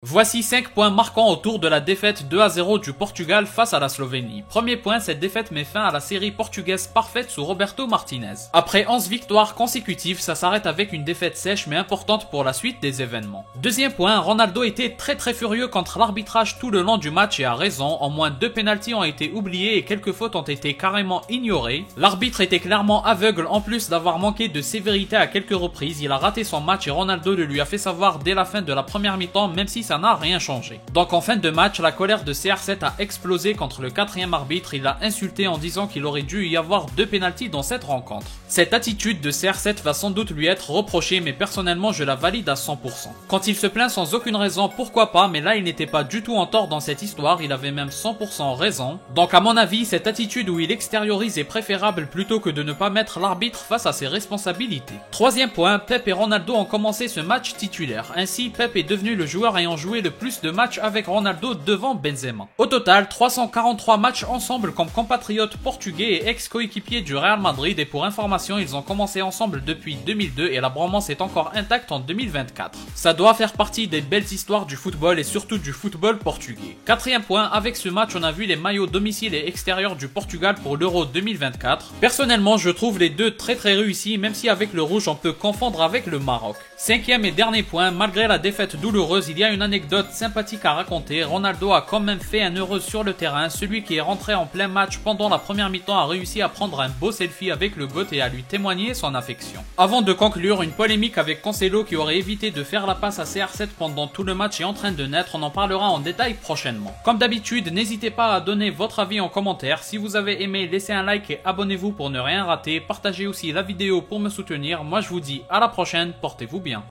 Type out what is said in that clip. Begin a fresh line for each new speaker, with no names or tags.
Voici 5 points marquants autour de la défaite 2-0 du Portugal face à la Slovénie. Premier point, cette défaite met fin à la série portugaise parfaite sous Roberto Martinez. Après 11 victoires consécutives, ça s'arrête avec une défaite sèche mais importante pour la suite des événements. Deuxième point, Ronaldo était très furieux contre l'arbitrage tout le long du match et a raison. En moins 2 pénaltys ont été oubliés et quelques fautes ont été carrément ignorées. L'arbitre était clairement aveugle en plus d'avoir manqué de sévérité à quelques reprises. Il a raté son match et Ronaldo le lui a fait savoir dès la fin de la première mi-temps même si ça n'a rien changé. Donc en fin de match, la colère de CR7 a explosé contre le quatrième arbitre. Il l'a insulté en disant qu'il aurait dû y avoir 2 pénaltys dans cette rencontre. Cette attitude de CR7 va sans doute lui être reprochée, mais personnellement je la valide à 100%. Quand il se plaint sans aucune raison, pourquoi pas, mais là il n'était pas du tout en tort dans cette histoire, il avait même 100% raison. Donc à mon avis, cette attitude où il extériorise est préférable plutôt que de ne pas mettre l'arbitre face à ses responsabilités. Troisième point, Pep et Ronaldo ont commencé ce match titulaire. Ainsi, Pep est devenu le joueur ayant joué le plus de matchs avec Ronaldo devant Benzema. Au total, 343 matchs ensemble comme compatriotes portugais et ex-coéquipiers du Real Madrid, et pour information, ils ont commencé ensemble depuis 2002 et la bromance est encore intacte en 2024. Ça doit faire partie des belles histoires du football et surtout du football portugais. Quatrième point, avec ce match, on a vu les maillots domicile et extérieur du Portugal pour l'Euro 2024. Personnellement, je trouve les deux très réussis, même si avec le rouge, on peut confondre avec le Maroc. Cinquième et dernier point, malgré la défaite douloureuse, il y a une anecdote sympathique à raconter. Ronaldo a quand même fait un heureux sur le terrain. Celui qui est rentré en plein match pendant la première mi-temps a réussi à prendre un beau selfie avec le GOAT et à lui témoigner son affection. Avant de conclure, une polémique avec Cancelo qui aurait évité de faire la passe à CR7 pendant tout le match est en train de naître. On en parlera en détail prochainement. Comme d'habitude, n'hésitez pas à donner votre avis en commentaire. Si vous avez aimé, laissez un like et abonnez-vous pour ne rien rater. Partagez aussi la vidéo pour me soutenir. Moi je vous dis à la prochaine, portez-vous bien.